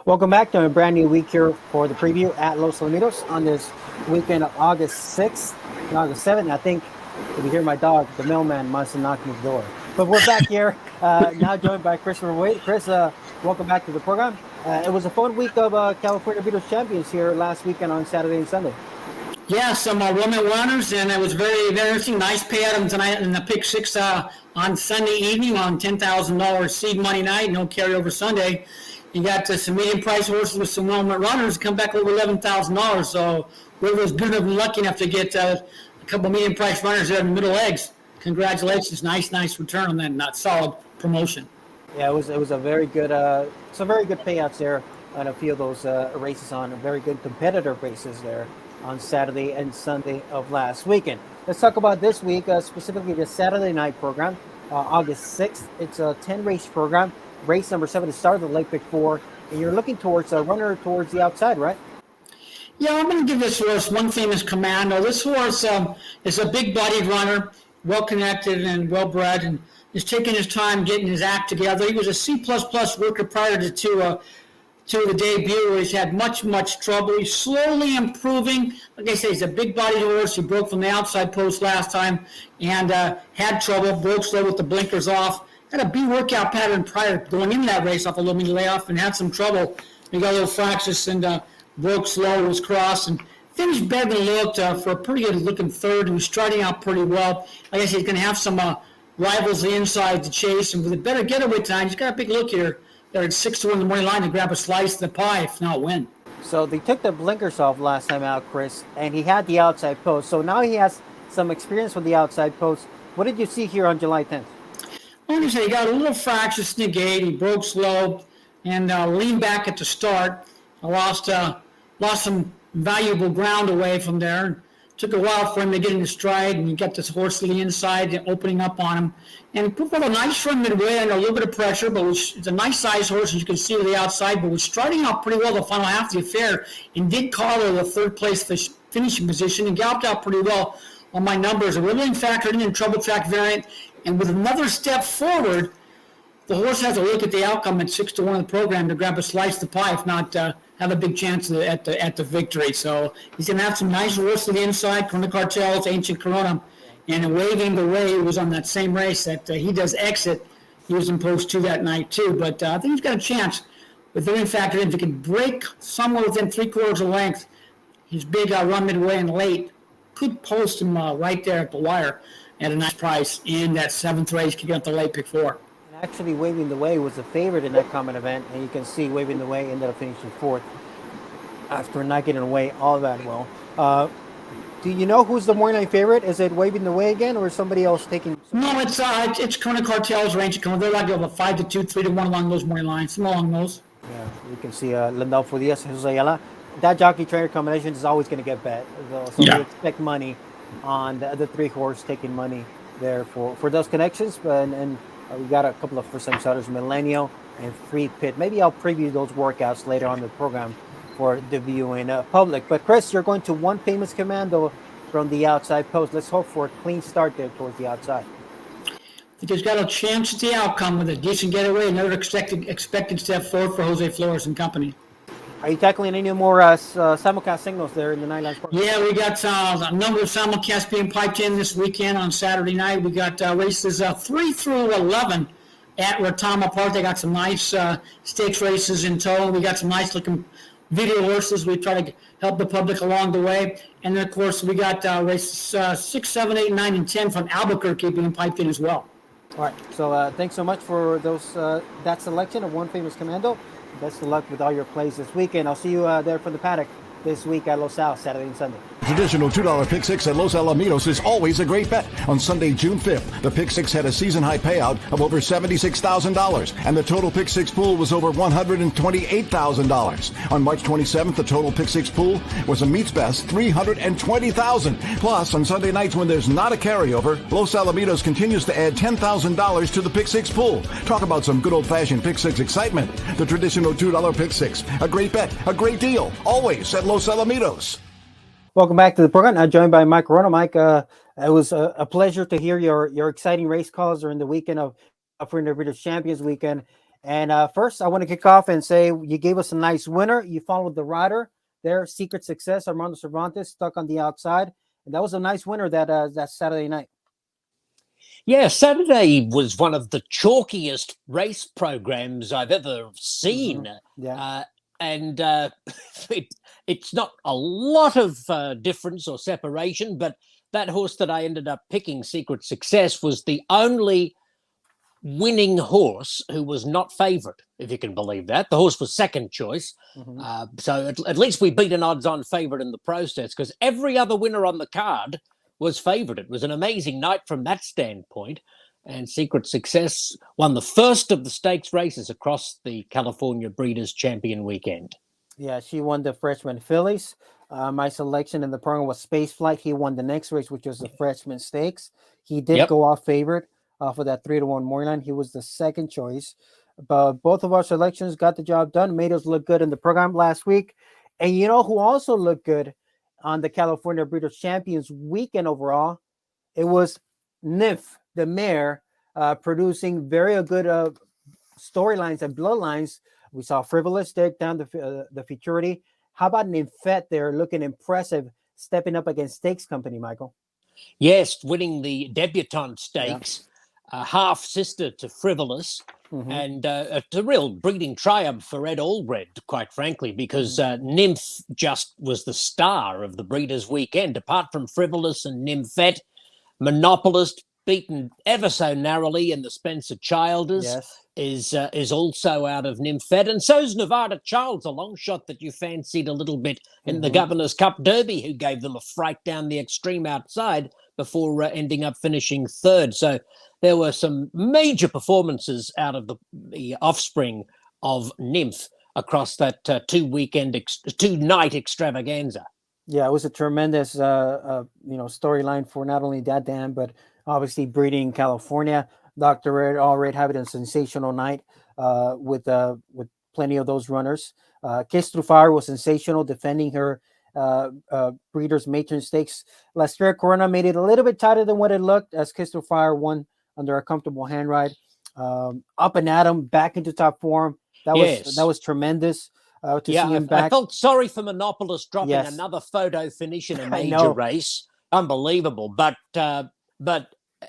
Welcome back to a brand new week here for the preview at Los Alamitos on this weekend of August 6th and August 7th. I think if you hear my dog, the mailman must have knocked on the door. But we're back here now joined by Christopher Wade. Chris, welcome back to the program. It was a fun week of California Beatles champions here last weekend on Saturday and Sunday. Yeah, some women runners, and it was very, very interesting. Nice payout tonight in the pick six on Sunday evening on $10,000 seed money night. No carryover Sunday. You got some medium price horses with some well-known runners come back over $11,000. So whoever's good enough and lucky enough to get a couple medium price runners there in the middle legs, congratulations! Nice return on that. Not solid promotion. Yeah, it was a very good some very good payouts there on a few of those races on very good competitor races there on Saturday and Sunday of last weekend. Let's talk about this week, specifically the Saturday night program, August 6th. It's a 10-race program. Race number 7 to start the late pick 4, and you're looking towards a runner towards the outside, right? Yeah, I'm going to give this horse One Famous Commando. This horse is a big-bodied runner, well-connected and well-bred, and is taking his time getting his act together. He was a C++ worker prior to the debut, where he's had much trouble. He's slowly improving. Like I say, he's a big-bodied horse. He broke from the outside post last time and had trouble, broke slow with the blinkers off. Had a B workout pattern prior going into that race off a little mini layoff and had some trouble. He got a little fractious and broke slow, was crossed, and finished better than looked for a pretty good looking third. He was starting out pretty well. Like I said, he's going to have some rivals the inside to chase, and with a better getaway time, he's got a big look here. They're at 6-1 in the morning line to grab a slice of the pie, if not win. So they took the blinkers off last time out, Chris, and he had the outside post. So now he has some experience with the outside post. What did you see here on July 10th? Like I said, he got a little fractious in the gate. He broke slow and leaned back at the start. Lost some valuable ground away from there. Took a while for him to get into stride, and he got this horse to the inside and opening up on him. And he put a nice run midway under a little bit of pressure, but it's a nice size horse, as you can see to the outside, but was starting out pretty well the final half of the affair and did collar the third place finishing position and galloped out pretty well on my numbers. A really factored in trouble track variant. And with another step forward, the horse has a look at the outcome at 6-1 in the program to grab a slice of the pie, if not have a big chance at the victory. So he's going to have some nice horse to the inside, Corona Cartels, Ancient Corona, and waving the way he was on that same race that he does exit. He was in post 2 that night too, but I think he's got a chance with everything factored in. If he can break somewhere within 3/4 of length, his big run midway and late could post him right there at the wire at a nice price in that 7th race, kicking up the late pick 4. And actually, Waving the Way was a favorite in that common event, and you can see Waving the Way ended up finishing 4th after not getting away all that well. Do you know who's the morning night favorite? Is it Waving the Way again, or somebody else taking? No, it's Corona Cartels, Range Corona. They're like over 5-2, 3-1 along those morning lines, some along those. Yeah, you can see Landolfo Diaz, Jose Ayala. That jockey trainer combination is always going to get bet. So we expect money on the 3-horse taking money there for those connections. And we got a couple of first-time starters, Millennial and Free Pit. Maybe I'll preview those workouts later on the program for the viewing public. But Chris, you're going to One Famous Commando from the outside post. Let's hope for a clean start there towards the outside. I think he's got a chance at the outcome with a decent getaway. Another expected step forward for Jose Flores and company. Are you tackling any more simulcast signals there in the Nightlines program? Yeah, we got a number of simulcasts being piped in this weekend on Saturday night. We got races 3 through 11 at Retama Park. They got some nice stakes races in tow. We got some nice looking video horses. We try to help the public along the way. And then, of course, we got races 6, 7, 8, 9, and 10 from Albuquerque being piped in as well. All right. So thanks so much for those that selection of One Famous Commando. Best of luck with all your plays this weekend. I'll see you there from the paddock this week at Los Al, Saturday and Sunday. Traditional $2 Pick 6 at Los Alamitos is always a great bet. On Sunday, June 5th, the Pick 6 had a season-high payout of over $76,000, and the total Pick 6 pool was over $128,000. On March 27th, the total Pick 6 pool was a meets best $320,000. Plus, on Sunday nights when there's not a carryover, Los Alamitos continues to add $10,000 to the Pick 6 pool. Talk about some good old-fashioned Pick 6 excitement. The traditional $2 Pick 6. A great bet, a great deal, always at Los Alamitos. Welcome back to the program. I'm joined by Mike Corona. Mike, it was a pleasure to hear your exciting race calls during the weekend of California Beatles Champions weekend. And first, I want to kick off and say you gave us a nice winner. You followed the rider there, Secret Success, Armando Cervantes, stuck on the outside. And that was a nice winner that Saturday night. Yeah, Saturday was one of the chalkiest race programs I've ever seen. Mm-hmm. Yeah. And it's not a lot of difference or separation, but that horse that I ended up picking, Secret Success, was the only winning horse who was not favoured, if you can believe that. The horse was second choice. Mm-hmm. So at least we beat an odds-on favourite in the process, because every other winner on the card was favoured. It was an amazing night from that standpoint. And Secret Success won the first of the stakes races across the California Breeders' Champion weekend. Yeah, she won the freshman fillies. My selection in the program was Space Flight. He won the next race, which was the freshman stakes. He did go off favorite for that 3-1 morning line. He was the second choice. But both of our selections got the job done, made us look good in the program last week. And you know who also looked good on the California Breeders' Champions weekend overall? It was Nymph, the mare, producing very good storylines and bloodlines. We saw Frivolous take down the futurity. How about Nymphette there, looking impressive, stepping up against Stakes Company, Michael? Yes, winning the Debutante Stakes, half sister to Frivolous, and it's a real breeding triumph for Ed Allred, quite frankly, because Nymph just was the star of the Breeders' Weekend. Apart from Frivolous and Nymphette, Monopolist, beaten ever so narrowly in the Spencer Childers, is also out of Nymphette, and so's Nevada Childs, a long shot that you fancied a little bit in the Governor's Cup Derby, who gave them a fright down the extreme outside before ending up finishing third. So there were some major performances out of the offspring of Nymph across that two-night extravaganza. Yeah, it was a tremendous storyline for not only that Dan, but obviously breeding California. Dr. Red already having a sensational night with plenty of those runners. Kiss Through Fire was sensational, defending her Breeders' Matron Stakes. La Estrella Corona made it a little bit tighter than what it looked, as Kiss Through Fire won under a comfortable hand ride. Up and Atom back into top form. That was tremendous. To see him back. I felt sorry for Monopolist dropping another photo finish in a major race. Unbelievable. But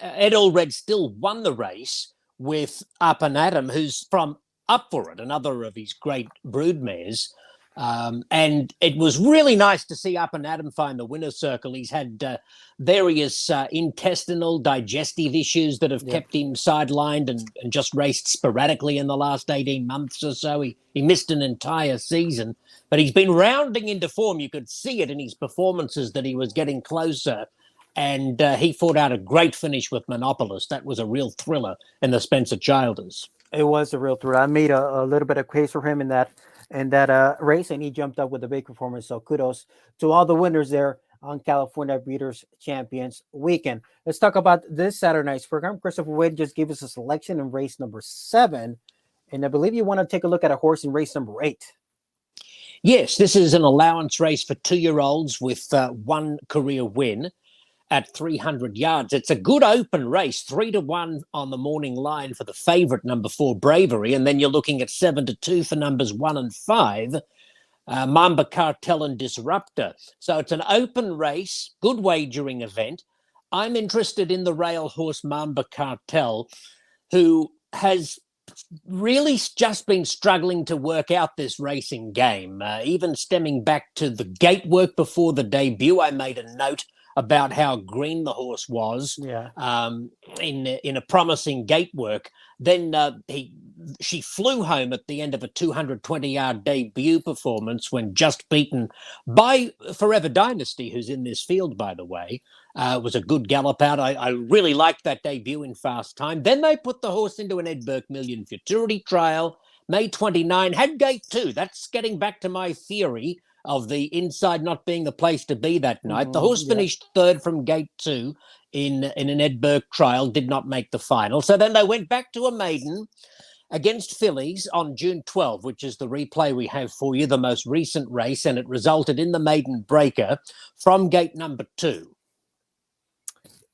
Ed Allred still won the race with Up and Atom, who's from Up For It, another of his great broodmares. And it was really nice to see Up and Atom find the winner's circle. He's had various intestinal, digestive issues that have kept him sidelined and just raced sporadically in the last 18 months or so. He missed an entire season, but he's been rounding into form. You could see it in his performances that he was getting closer. And he fought out a great finish with Monopolist. That was a real thriller in the Spencer Childers. It was a real thriller. I made a little bit of case for him in that race, and he jumped up with a big performance. So kudos to all the winners there on California Breeders' Champions weekend. Let's talk about this Saturday night's program. Christopher Wade just gave us a selection in race number 7, and I believe you want to take a look at a horse in race number 8. Yes, this is an allowance race for 2-year-olds with one career win at 300 yards. It's a good open race, 3-1 on the morning line for the favourite, number 4, Bravery, and then you're looking at 7-2 for numbers 1 and 5, Mamba Cartel and Disruptor. So it's an open race, good wagering event. I'm interested in the rail horse Mamba Cartel, who has really just been struggling to work out this racing game, even stemming back to the gate work before the debut. I made a note about how green the horse was in a promising gate work. Then she flew home at the end of a 220-yard debut performance when just beaten by Forever Dynasty, who's in this field, by the way. It was a good gallop out. I really liked that debut in fast time. Then they put the horse into an Ed Burke Million Futurity trial, May 29, had gate 2. That's getting back to my theory of the inside not being the place to be that night. The horse finished third from gate 2 in an Ed Burke trial, did not make the final. So then they went back to a maiden against fillies on June 12, which is the replay we have for you, the most recent race, and it resulted in the maiden breaker from gate number 2.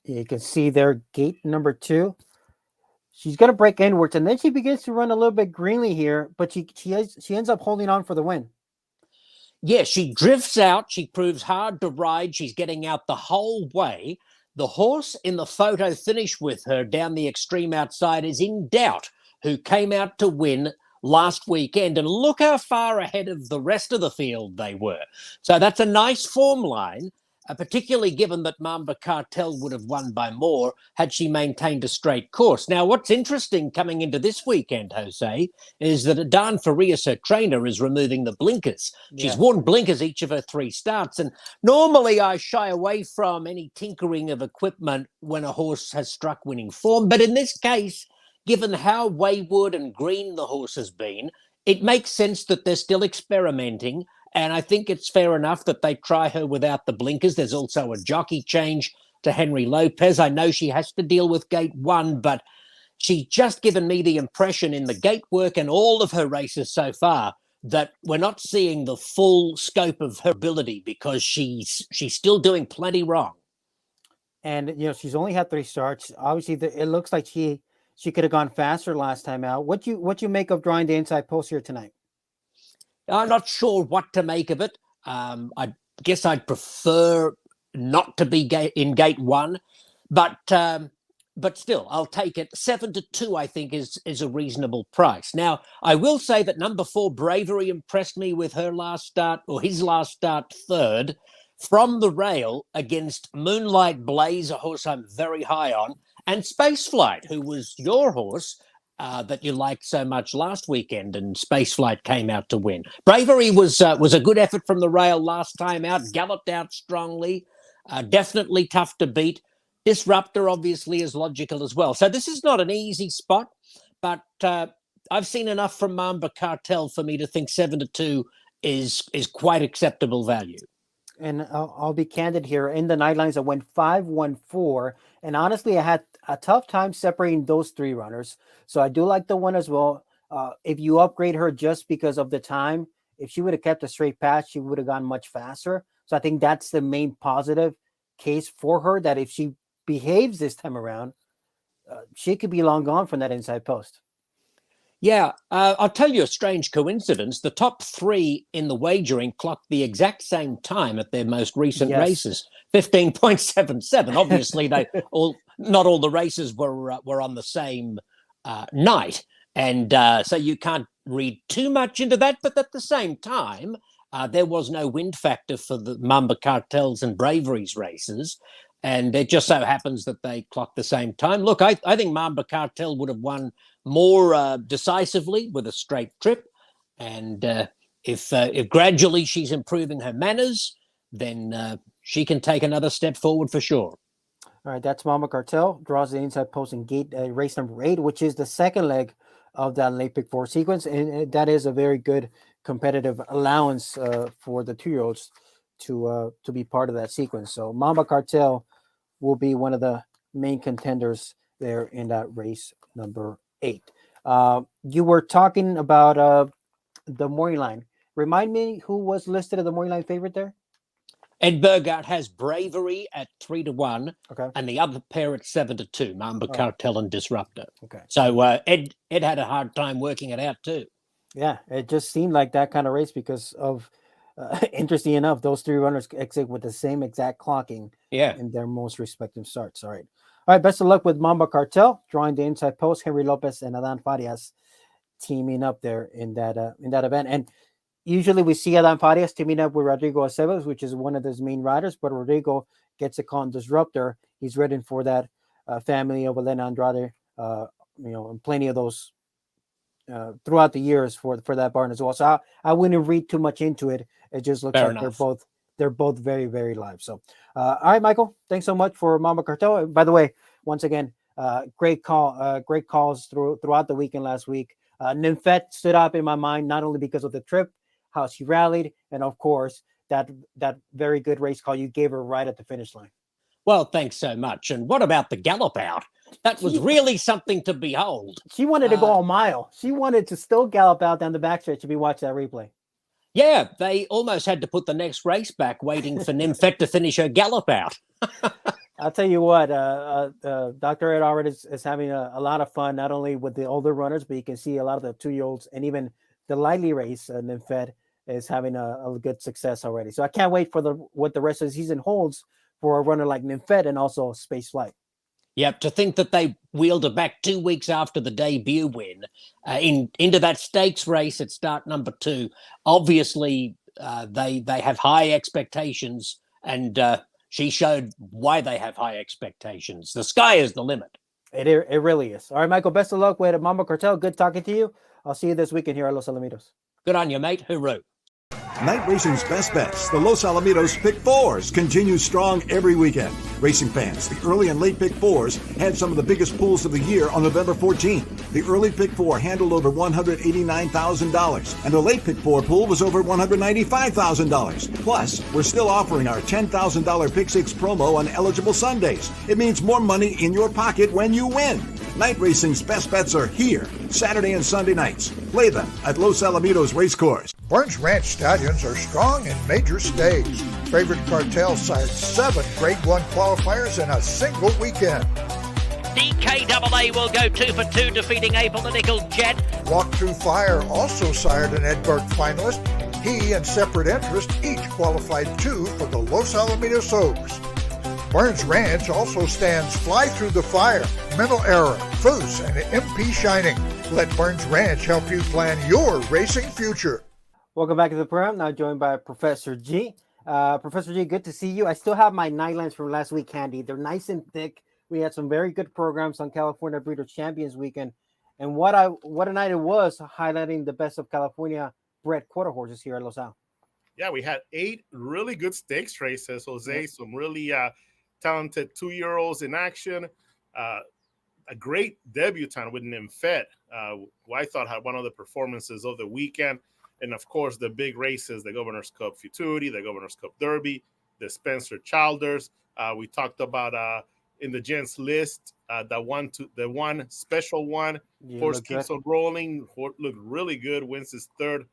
You can see there, gate number 2. She's going to break inwards, and then she begins to run a little bit greenly here, but she ends up holding on for the win. Yeah, she drifts out. She proves hard to ride. She's getting out the whole way. The horse in the photo finish with her down the extreme outside is In Doubt, who came out to win last weekend. And look how far ahead of the rest of the field they were. So that's a nice form line, particularly given that Mamba Cartel would have won by more had she maintained a straight course. Now, what's interesting coming into this weekend, Jose, is that Dan Farias, her trainer, is removing the blinkers. She's worn blinkers each of her 3 starts. And normally I shy away from any tinkering of equipment when a horse has struck winning form. But in this case, given how wayward and green the horse has been, it makes sense that they're still experimenting. And I think it's fair enough that they try her without the blinkers. There's also a jockey change to Henry Lopez. I know she has to deal with gate 1, but she's just given me the impression in the gate work and all of her races so far that we're not seeing the full scope of her ability because she's still doing plenty wrong. And, she's only had 3 starts. Obviously, it looks like she could have gone faster last time out. What you make of drawing the inside post here tonight? I'm not sure what to make of it. I guess I'd prefer not to be in gate 1, but still, I'll take it. 7-2, I think, is a reasonable price. Now, I will say that number 4, Bravery, impressed me with her last start, or his last start, third, from the rail against Moonlight Blaze, a horse I'm very high on, and Spaceflight, who was your horse that you liked so much last weekend, and Spaceflight came out to win. Bravery was a good effort from the rail last time out, galloped out strongly, definitely tough to beat. Disruptor obviously is logical as well. So this is not an easy spot, but I've seen enough from Mamba Cartel for me to think 7-2 is quite acceptable value. And I'll be candid here. In the night lines, I went 5-1-4, and honestly, I had a tough time separating those 3 runners. So I do like the one as well. If you upgrade her just because of the time, if she would have kept a straight path, she would have gone much faster. So I think that's the main positive case for her, that if she behaves this time around, she could be long gone from that inside post. Yeah, I'll tell you a strange coincidence. The top 3 in the wagering clocked the exact same time at their most recent races, 15.77. Obviously, not all the races were on the same night, and so you can't read too much into that. But at the same time, there was no wind factor for the Mamba Cartels and Bravery's races, and it just so happens that they clocked the same time. Look, I think Mamba Cartel would have won more decisively with a straight trip, and if gradually she's improving her manners, then she can take another step forward for sure. All right, that's Mamba Cartel, draws the inside post in gate race number 8, which is the second leg of that late pick 4 sequence, and that is a very good competitive allowance for the 2-year-olds to be part of that sequence. So Mamba Cartel will be one of the main contenders there in that race number 8. You were talking about the morning line. Remind me who was listed as the morning line favorite there? Ed Burgart has Bravery at 3-1, okay, and the other pair at 7-2, Mamba Cartel and Disruptor. Okay. So Ed had a hard time working it out too. Yeah, it just seemed like that kind of race because of, interesting enough, those 3 runners exit with the same exact clocking in their most respective starts. All right, best of luck with Mamba Cartel, drawing the inside post, Henry Lopez and Adan Farias teaming up there in that event. And usually we see Adan Farias teaming up with Rodrigo Aceves, which is one of his main riders, but Rodrigo gets a call on Disruptor. He's ridden for that family of Elena Andrade, and plenty of those throughout the years for that barn as well. So I wouldn't read too much into it. It just looks Fair like enough. they're both very, very live. So, all right, Michael, thanks so much for Mamba Cartel. By the way, once again, great calls throughout the weekend last week. Nymphette stood up in my mind, not only because of the trip, how she rallied, and of course, that very good race call you gave her right at the finish line. Well, thanks so much. And what about the gallop out? That was really something to behold. She wanted to go a mile. She wanted to still gallop out down the backstretch if you watch that replay. Yeah, they almost had to put the next race back, waiting for Nymphette to finish her gallop out. I'll tell you what, Dr. Ed already is having a lot of fun, not only with the older runners, but you can see a lot of the 2-year-olds and even the lightly race Nymphed is having a good success already. So I can't wait for what the rest of the season holds for a runner like Nymphed and also Space Flight. Yep, to think that they wheeled it back 2 weeks after the debut win into that stakes race at start number 2. Obviously, they have high expectations, and she showed why they have high expectations. The sky is the limit. It really is. All right, Michael, best of luck with Mamba Cartel. Good talking to you. I'll see you this weekend here at Los Alamitos. Good on you, mate. Hooroo. Night Racing's best bets, the Los Alamitos Pick Fours, continue strong every weekend. Racing fans, the early and late Pick Fours had some of the biggest pools of the year on November 14th. The early Pick Four handled over $189,000, and the late Pick Four pool was over $195,000. Plus, we're still offering our $10,000 Pick Six promo on eligible Sundays. It means more money in your pocket when you win. Night Racing's best bets are here, Saturday and Sunday nights. Play them at Los Alamitos Racecourse. Burns Ranch Stallions are strong in major stakes. Favorite Cartel sired 7 Grade 1 qualifiers in a single weekend. DKAA will go 2 for 2, defeating Apolitical Jet. Walk Through Fire also sired an Ed Burke finalist. He and Separate Interest each qualified 2 for the Los Alamitos Oaks. Burns Ranch also stands Fly Through the Fire, Mental Error, Foose, and MP Shining. Let Burns Ranch help you plan your racing future. Welcome back to the program. Now joined by Professor G. Professor G, good to see you. I still have my Nightlines from last week handy. They're nice and thick. We had some very good programs on California Breeders' Champions Weekend. And what a night it was, highlighting the best of California bred quarter horses here at Los Al. Yeah, we had 8 really good stakes races, Jose. Some really talented 2-year-olds in action. A great debutante with Nymphed, who I thought had one of the performances of the weekend. And, of course, the big races, the Governor's Cup Futurity, the Governor's Cup Derby, the Spencer Childers. We talked about in the gents list, the one special one. Horse keeps on rolling, looked really good, wins his 3rd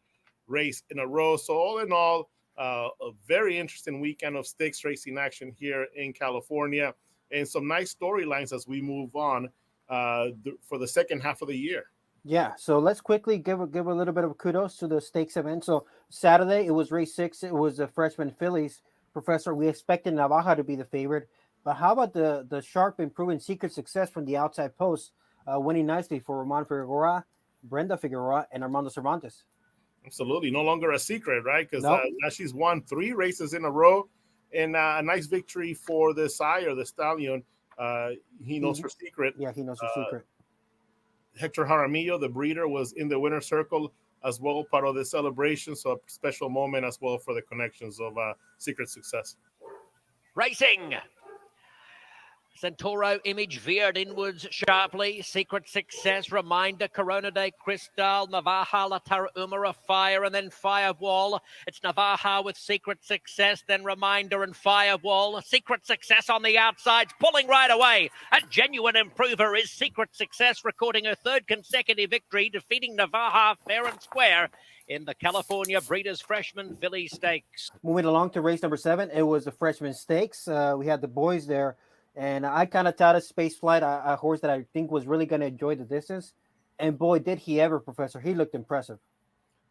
race in a row. So all in all, a very interesting weekend of stakes racing action here in California, and some nice storylines as we move on for the second half of the year. Yeah, so let's quickly give a little bit of kudos to the stakes event. So Saturday, it was race 6. It was the freshman fillies. Professor, we expected Navaja to be the favorite, but how about the sharp and proven Secret Success from the outside post, winning nicely for Ramon Figueroa, Brenda Figueroa, and Armando Cervantes? Absolutely, no longer a secret, right? Because now she's won 3 races in a row, and a nice victory for the sire, the stallion. He knows her secret. Yeah, he knows her secret. Hector Jaramillo, the breeder, was in the winner's circle as well, part of the celebration. So a special moment as well for the connections of Secret Success. Racing. Centauro Image veered inwards sharply. Secret Success, Reminder, Corona de Cristal, Navaja, La Tarahumara, Fire, and then Firewall. It's Navaja with Secret Success, then Reminder and Firewall. Secret Success on the outsides, pulling right away. A genuine improver is Secret Success, recording her 3rd consecutive victory, defeating Navaja fair and square in the California Breeders' Freshman Filly Stakes. Moving along to race number 7, it was the Freshman Stakes. We had the boys there. And I kind of touted Space Flight, a horse that I think was really going to enjoy the distance. And boy, did he ever, Professor. He looked impressive.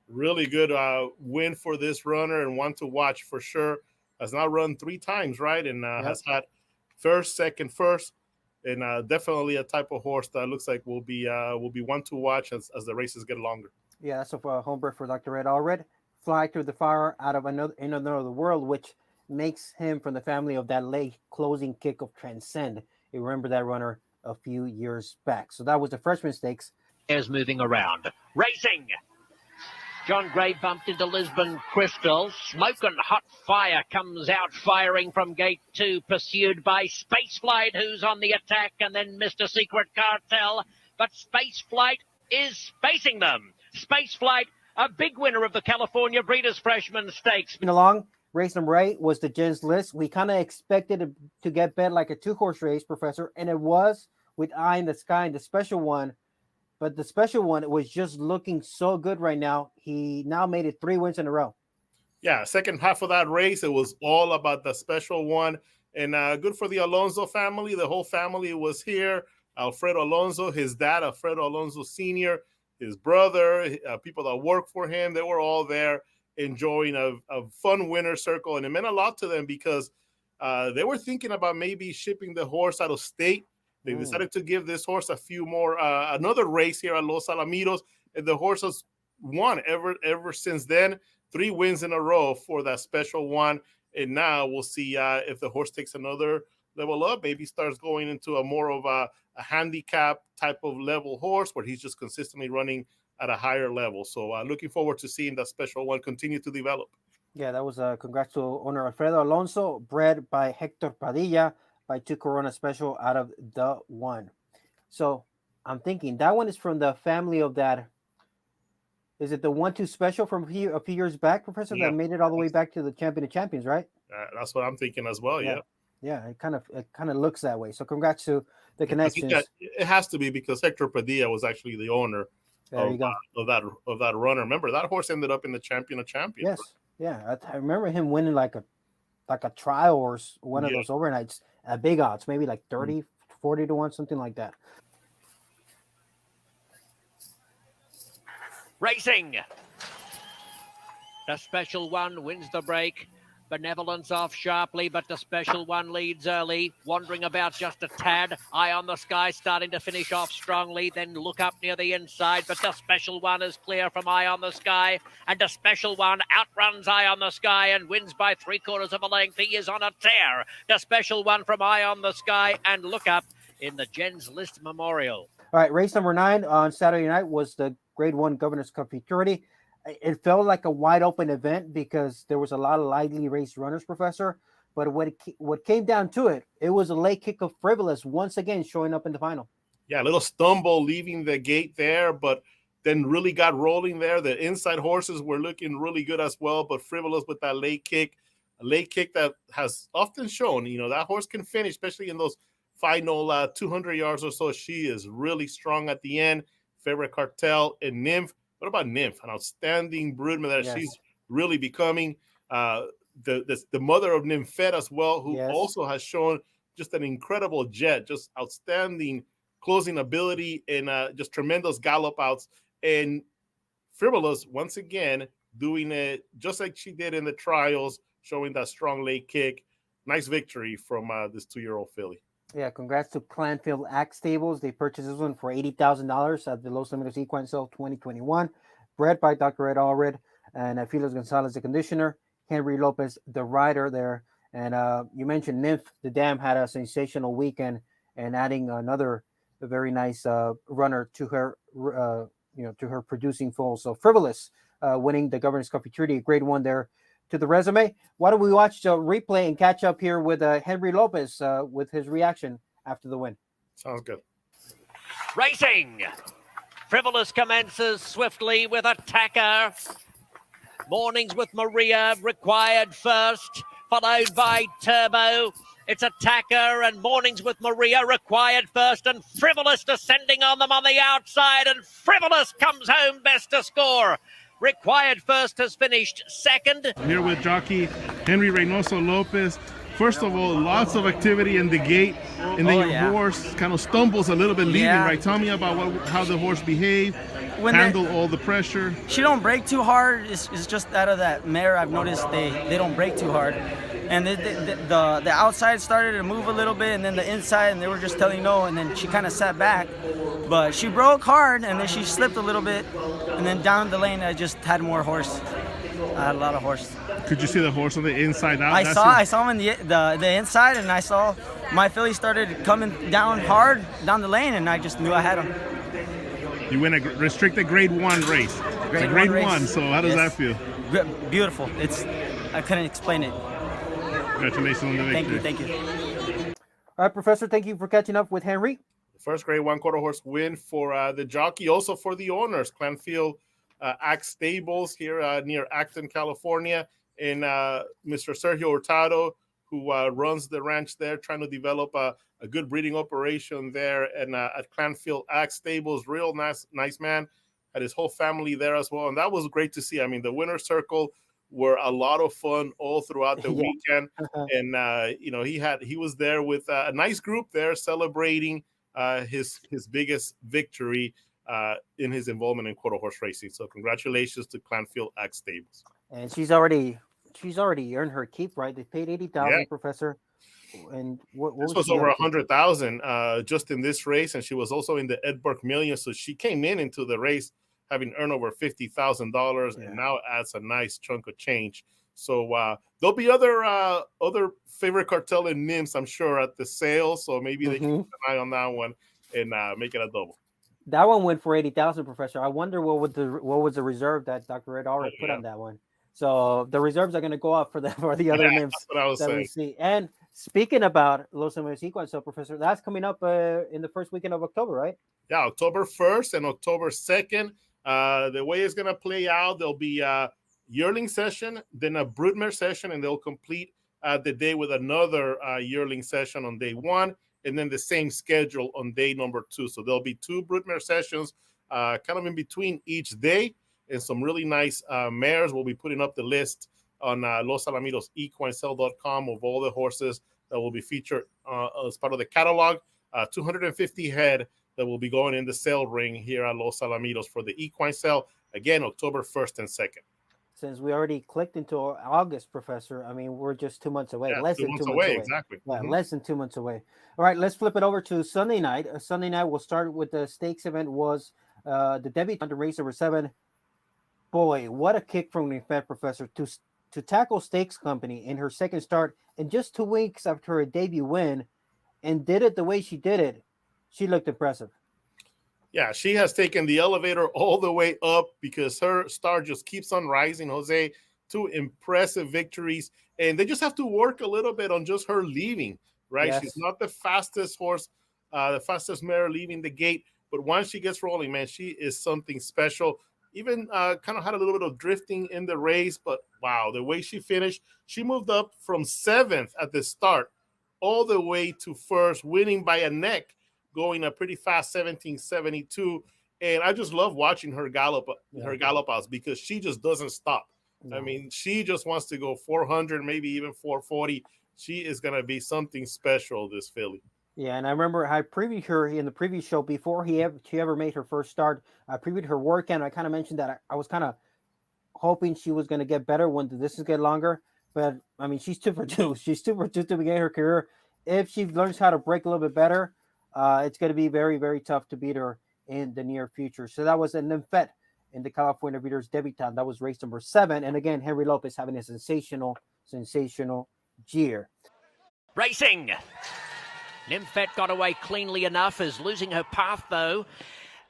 Really good win for this runner, and one to watch for sure. Has now run 3 times, right? And has had first, second, first. And definitely a type of horse that looks like will be one to watch as the races get longer. Yeah, that's a homebred for Dr. Red Allred. Fly Through the Fire out of another world, which makes him from the family of that late closing kick of Transcend. You remember that runner a few years back. So that was the Freshman Stakes. Is moving around. Racing. John Gray bumped into Lisbon Crystal. Smoking Hot Fire comes out firing from gate 2, pursued by Spaceflight, who's on the attack, and then Mr. Secret Cartel. But Spaceflight is spacing them. Spaceflight, a big winner of the California Breeders' Freshman Stakes. Along, race number 8 was the Gens List. We kind of expected it to get bet like a 2-horse race, Professor, and it was with Eye in the Sky and the special one. But the special one, it was just looking so good right now. He now made it 3 wins in a row. Yeah, second half of that race, it was all about the special one. And good for the Alonso family. The whole family was here. Alfredo Alonso, his dad, Alfredo Alonso Sr., his brother, people that work for him, they were all there enjoying a fun winter circle. And it meant a lot to them because they were thinking about maybe shipping the horse out of state. They decided to give this horse a few more, another race here at Los Alamitos. And the horse has won ever since then. 3 wins in a row for that special one. And now we'll see if the horse takes another level up, maybe starts going into a more of a handicap type of level horse where he's just consistently running at a higher level. So looking forward to seeing that special one continue to develop. Yeah, that was congrats to owner Alfredo Alonso, bred by Hector Padilla by 2 Corona Special out of the 1. So I'm thinking that one is from the family of that. Is it the 1-2 Special from a few years back, Professor, that made it all the way back to the Champion of Champions, right? That's what I'm thinking as well. Yeah. Yeah, it kind of looks that way. So congrats to the connections. It has to be because Hector Padilla was actually the owner of that runner. Remember, that horse ended up in the Champion of Champions. Yes, yeah, I remember him winning like a trial or one of those overnights at big odds, maybe like 30, 40 to 1, something like that. Racing. The special one wins the break. Benevolence off sharply, but the special one leads early, wandering about just a tad. Eye on the Sky starting to finish off strongly, then look up near the inside, but the special one is clear from Eye on the Sky, and the special one outruns Eye on the Sky and wins by 3/4 of a length. He is on a tear. The special one from Eye on the Sky and look up in the Jens List Memorial. All right, race number 9 on Saturday night was the Grade 1 Governor's Cup Futurity. It felt like a wide open event because there was a lot of lightly raced runners, Professor. But what came down to it, it was a late kick of Frivolous once again showing up in the final. Yeah, a little stumble leaving the gate there, but then really got rolling there. The inside horses were looking really good as well, but Frivolous with that late kick, a late kick that has often shown, that horse can finish, especially in those final 200 yards or so. She is really strong at the end. Favorite Cartel and Nymph. What about Nymph? An outstanding broodmare that she's really becoming. The mother of Nymphette as well, who also has shown just an incredible jet, just outstanding closing ability and just tremendous gallop outs. And Frivolous, once again, doing it just like she did in the trials, showing that strong late kick. Nice victory from this 2-year-old filly. Yeah, congrats to Clanfield Act Stables. They purchased this one for $80,000 at the Los Alamitos Equine Sale 2021. Bred by Dr. Ed Allred and Felix Gonzalez, the conditioner. Henry Lopez, the rider there. And you mentioned Nymph. The dam had a sensational weekend and adding another very nice runner to her, to her producing foal. So Frivolous winning the Governor's Cup Futurity, Grade 1 there to the resume. Why don't we watch the replay and catch up here with Henry Lopez with his reaction after the win? Sounds good. Racing. Frivolous commences swiftly with Attacker. Mornings with Maria required first, followed by Turbo. It's Attacker and Mornings with Maria required first, and Frivolous descending on them on the outside, and Frivolous comes home best to score. Required first has finished second. I'm here with jockey Henry Reynoso Lopez. First of all, lots of activity in the gate, and then your horse kind of stumbles a little bit leaving, right? Tell me about how the horse behaved, handle all the pressure. She don't break too hard. It's just out of that mare. I've noticed they don't break too hard. And the outside started to move a little bit, and then the inside, and they were just telling no, and then she kind of sat back. But she broke hard, and then she slipped a little bit, and then down the lane, I just had more horse. I had a lot of horse. Could you see the horse on the inside out? I saw him in the inside, and I saw my filly started coming down hard down the lane, and I just knew I had him. You win a restricted Grade 1 race. Grade 1, so how does that feel? Beautiful. I couldn't explain it. Congratulations on the victory. Thank you. All right, Professor, thank you for catching up with Henry. First Grade 1 quarter horse win for the jockey, also for the owners, Clanfield Act Stables here near Acton, California, and Mr. Sergio Hurtado, who runs the ranch there, trying to develop a good breeding operation there and at Clanfield Act Stables. Real nice man. Had his whole family there as well, and that was great to see. I mean, the winner's circle were a lot of fun all throughout the Yeah. weekend. And he was there with a nice group there celebrating his biggest victory in his involvement in quarter horse racing. So congratulations to Clanfield Ag Stables. And she's already earned her keep, right? They paid 80,000, Yeah. Professor. And what This was over 100,000 just in this race, and she was also in the Edberg Million. So she came into the race having earned over $50,000, and now adds a nice chunk of change. So there'll be other favorite cartel and nymphs, I'm sure, at the sale. So maybe they can keep an eye on that one and make it a double. That one went for 80,000, Professor. I wonder what was the reserve that Dr. Red already put on that one. So the reserves are going to go up for the other nymphs that's what I was saying. we see. And speaking about Los Alamitos Equine, so Professor, that's coming up in the first weekend of October, right? Yeah, October 1st and October 2nd. The way it's going to play out, there'll be a yearling session, then a broodmare session, and they'll complete the day with another yearling session on day 1, and then the same schedule on day number 2. So there'll be 2 broodmare sessions kind of in between each day, and some really nice mares. We'll be putting up the list on Los Alamitos equinesale.com of all the horses that will be featured as part of the catalog. 250 head that will be going in the sale ring here at Los Alamitos for the equine sale. Again, October 1st and 2nd. Since we already clicked into August, Professor, I mean, we're just 2 months away. Yeah, less 2 than months 2 months away. Exactly. Yeah, less than 2 months away. All right, let's flip it over to Sunday night. Sunday night, we'll start with the stakes event was the Debutante race number 7. Boy, what a kick from the Fed, Professor, to tackle Stakes Company in her second start in just 2 weeks after her debut win, and did it the way she did it. She looked impressive. Yeah, she has taken the elevator all the way up because her star just keeps on rising, Jose. 2 impressive victories, and they just have to work a little bit on just her leaving, right? Yes. She's not the fastest horse, the fastest mare leaving the gate, but once she gets rolling, man, she is something special. Even kind of had a little bit of drifting in the race, but wow, the way she finished, she moved up from 7th at the start all the way to 1st, winning by a neck, going a pretty fast 17:72. And I just love watching her gallop outs because she just doesn't stop. No. I mean, she just wants to go 400, maybe even 440. She is going to be something special, this filly. Yeah, and I remember I previewed her in the previous show before she ever made her first start. I previewed her work, and I kind of mentioned that I was kind of hoping she was going to get better when the distance get longer. But, I mean, she's 2 for 2. She's 2 for 2 to begin her career. If she learns how to break a little bit better, it's going to be very, very tough to beat her in the near future. So that was a Nymphette in the California Breeders' Debutante. That was race number 7. And again, Henry Lopez having a sensational year. Racing. Nymphette got away cleanly enough, is losing her path though.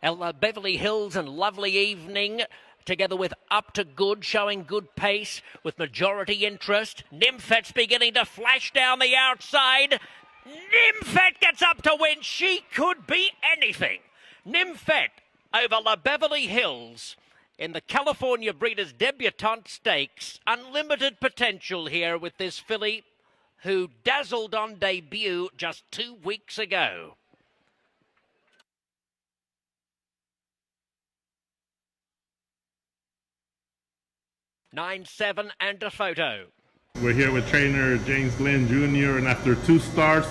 Beverly Hills and Lovely Evening together with Up to Good, showing good pace with majority interest. Nymfette's beginning to flash down the outside. Nymphette gets up to win. She could be anything. Nymphette over La Beverly Hills in the California Breeders' Debutante Stakes. Unlimited potential here with this filly who dazzled on debut just 2 weeks ago. (9-7) and a photo. We're here with trainer James Glenn Jr. and after 2 starts,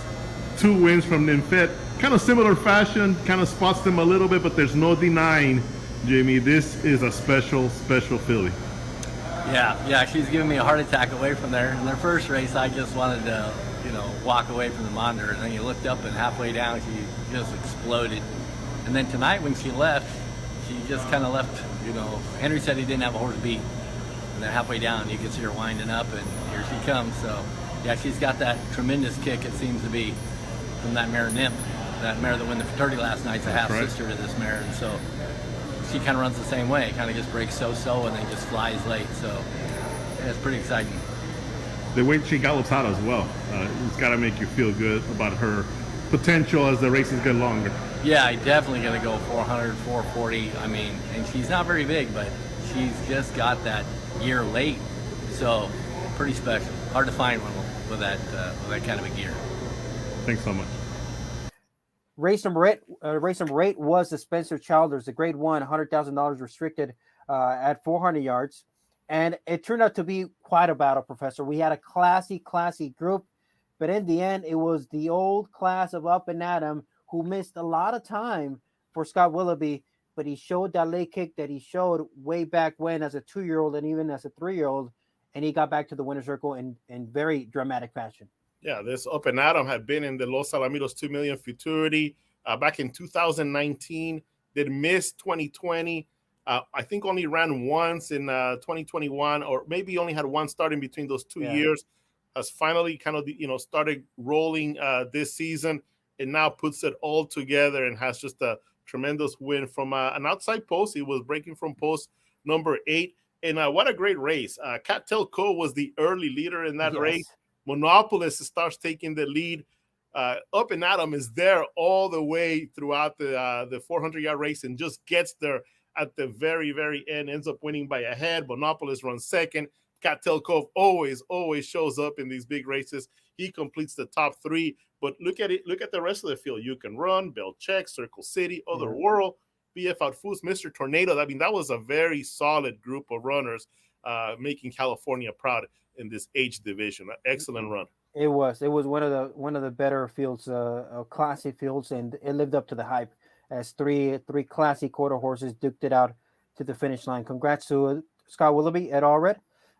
2 wins from Nymphette, kind of similar fashion, kind of spots them a little bit, but there's no denying, Jimmy, this is a special filly. Yeah, she's giving me a heart attack away from there. In their first race, I just wanted to, walk away from the monitor, and then you looked up and halfway down, she just exploded. And then tonight when she left, she just kind of left, Henry said he didn't have a horse beat. And then halfway down, you can see her winding up, and here she comes. So, yeah, she's got that tremendous kick, it seems to be, from that mare Nymph. That mare that won the fraternity last night's a half-sister to this mare, and so she kind of runs the same way. Kind of just breaks so-so and then just flies late. So, yeah, it's pretty exciting. The way she gallops out as well, it's got to make you feel good about her potential as the races get longer. Yeah, definitely going to go 400, 440. I mean, and she's not very big, but she's just got that gear late. So, pretty special. Hard to find one with that kind of a gear. Thanks so much. Race number 8 was the Spencer Childers, the grade 1, $100,000 restricted at 400 yards. And it turned out to be quite a battle, Professor. We had a classy group, but in the end, it was the old class of Up and Atom who missed a lot of time for Scott Willoughby, but he showed that leg kick that he showed way back when as a 2-year-old and even as a 3-year-old, and he got back to the winner's circle in very dramatic fashion. Yeah, this Up and Atom had been in the Los Alamitos 2 million futurity back in 2019. Did miss 2020. I think only ran once in 2021, or maybe only had one start in between those 2 years. Has finally kind of started rolling this season, and now puts it all together and has just a tremendous win from an outside post. He was breaking from post number 8, and what a great race! Cattail Cove was the early leader in that race. Monopolist starts taking the lead. Up and Atom is there all the way throughout the 400-yard race and just gets there at the very, very end, ends up winning by a head. Monopolist runs second. Cattail Cove always shows up in these big races. He completes the top 3. But look at it. Look at the rest of the field. You Can Run, Bell Check, Circle City, Other World, BF Outfoots, Mr. Tornado. I mean, that was a very solid group of runners making California proud in this age division. Excellent run. It was one of the better fields, classic fields, and it lived up to the hype as three classic quarter horses duked it out to the finish line. Congrats to Scott Willoughby, Ed Allred,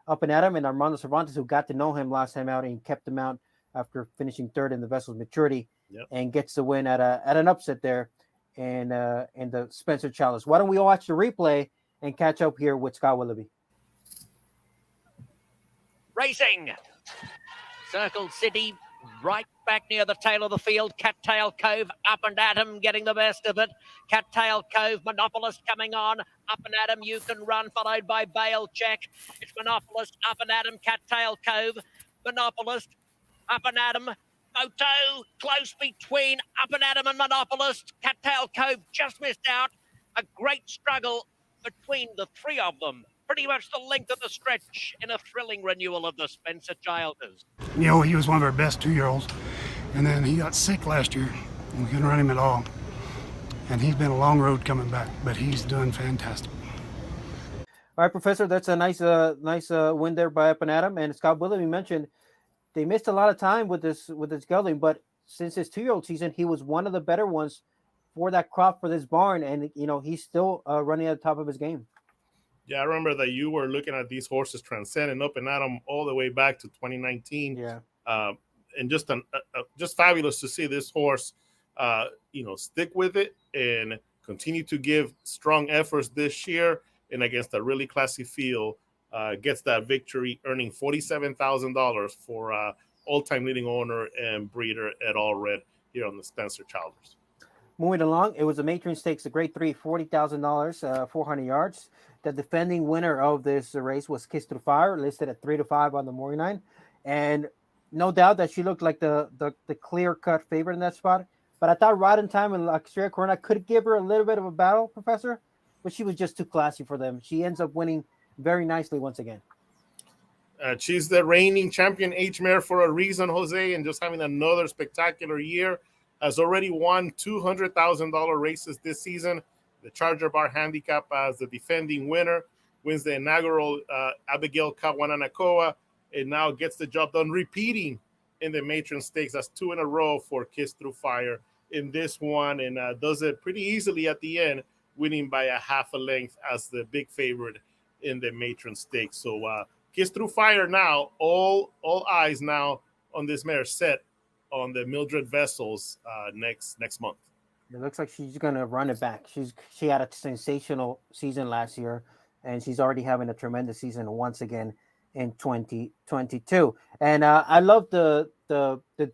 Up and Atom, and Armando Cervantes, who got to know him last time out and kept him out after finishing third in the Vessel's maturity, and gets the win at an upset there in the Spencer Challenge. Why don't we watch the replay and catch up here with Scott Willoughby? Racing. Circle City right back near the tail of the field. Cattail Cove, Up and Atom getting the best of it. Cattail Cove, Monopolist coming on. Up and Atom, You Can Run, followed by Bale Check. It's Monopolist, Up and Atom, Cattail Cove, Monopolist, Up and Atom. Photo close between Up and Atom and Monopolist. Cattail Cove just missed out. A great struggle between the 3 of them. Pretty much the length of the stretch in a thrilling renewal of the Spencer Childers. You know, he was one of our best 2-year-olds, and then he got sick last year, and we couldn't run him at all. And he's been a long road coming back, but he's doing fantastic. All right, Professor, that's a nice win there by Up and Atom. And Scott Willoughby mentioned they missed a lot of time with this gelding, but since his 2-year-old season, he was one of the better ones for that crop for this barn, and he's still running at the top of his game. Yeah, I remember that you were looking at these horses transcending Up and Atom all the way back to 2019. Yeah, and just fabulous to see this horse, stick with it and continue to give strong efforts this year. And against a really classy field, gets that victory, earning $47,000 for all-time leading owner and breeder Ed Allred here on the Spencer Childers. Moving along, it was a Matron Stakes, a grade 3, $40,000, 400 yards. The defending winner of this race was Kiss Through Fire, listed at 3-5 on the morning line. And no doubt that she looked like the clear-cut favorite in that spot. But I thought Ride in Time and Luxuria Corona could give her a little bit of a battle, Professor, but she was just too classy for them. She ends up winning very nicely once again. She's the reigning champion H-Mare for a reason, Jose, and just having another spectacular year. Has already won $200,000 races this season. The Charger Bar Handicap as the defending winner, wins the inaugural Abigail Cup Wananakoa, and now gets the job done, repeating in the Matron Stakes. That's 2 in a row for Kiss Through Fire in this one, and does it pretty easily at the end, winning by a half a length as the big favorite in the Matron Stakes. So Kiss Through Fire now, all eyes now on this mare set on the Mildred Vessels next month. It looks like she's going to run it back. She had a sensational season last year, and she's already having a tremendous season once again in 2022. And I love the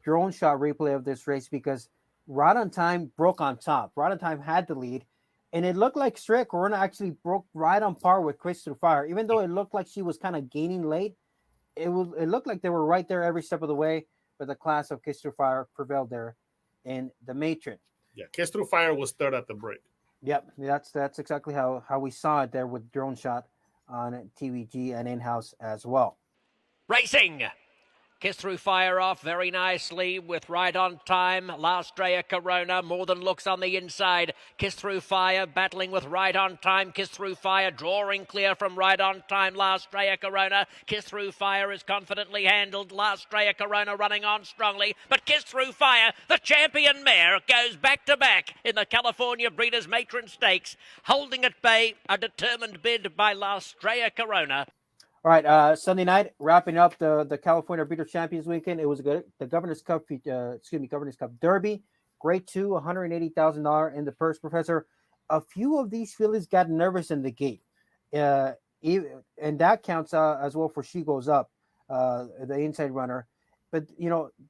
drone shot replay of this race because Ride on Time broke on top. Ride on Time had the lead, and it looked like Straight Corona actually broke right on par with Kiss Through Fire. Even though it looked like she was kind of gaining late, it looked like they were right there every step of the way. But the class of Kiss Through Fire prevailed there in the Matron. Yeah, Kiss Through Fire was third at the break. Yep, that's exactly how we saw it there with drone shot on TVG and in-house as well. Racing. Kiss Through Fire off very nicely with Right on Time. Last Drea Corona, More Than Looks on the inside. Kiss Through Fire battling with Right on Time. Kiss Through Fire drawing clear from Right on Time. Last Drea Corona. Kiss Through Fire is confidently handled. Last Drea Corona running on strongly. But Kiss Through Fire, the champion mare, goes back to back in the California Breeders' Matron Stakes. Holding at bay, a determined bid by Last Drea Corona. All right, Sunday night, wrapping up the California Breeders' Champions weekend. It was good. The Governor's Cup, Governor's Cup Derby, Grade 2, $180,000 in the purse, Professor. A few of these fillies got nervous in the gate, and that counts as well for She Goes Up, the inside runner. But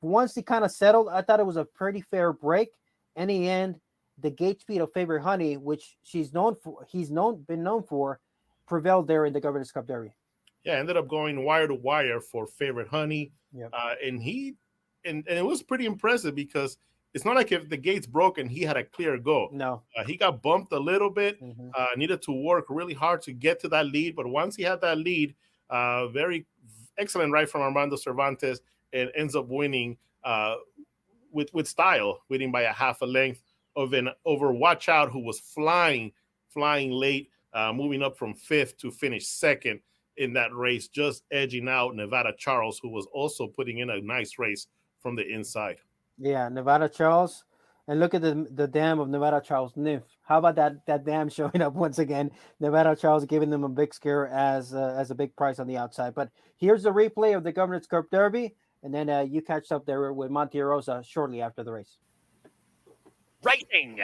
once he kind of settled, I thought it was a pretty fair break. In the end, the gate speed of Favorite Honey, which he's been known for, prevailed there in the Governor's Cup Derby. Yeah, ended up going wire to wire for Favorite Honey. Yep. And it was pretty impressive because it's not like if the gate's broken, he had a clear go. No. He got bumped a little bit, needed to work really hard to get to that lead. But once he had that lead, very excellent ride from Armando Cervantes, and ends up winning with style, winning by a half a length over Watch Out, who was flying late, moving up from 5th to finish 2nd. In that race, just edging out Nevada Charles, who was also putting in a nice race from the inside. Yeah, Nevada Charles. And look at the dam of Nevada Charles Nymph. How about that dam showing up once again? Nevada Charles giving them a big scare as a big price on the outside. But here's the replay of the Governor's Cup Derby. And then you catch up there with Monte Rosa shortly after the race. Racing.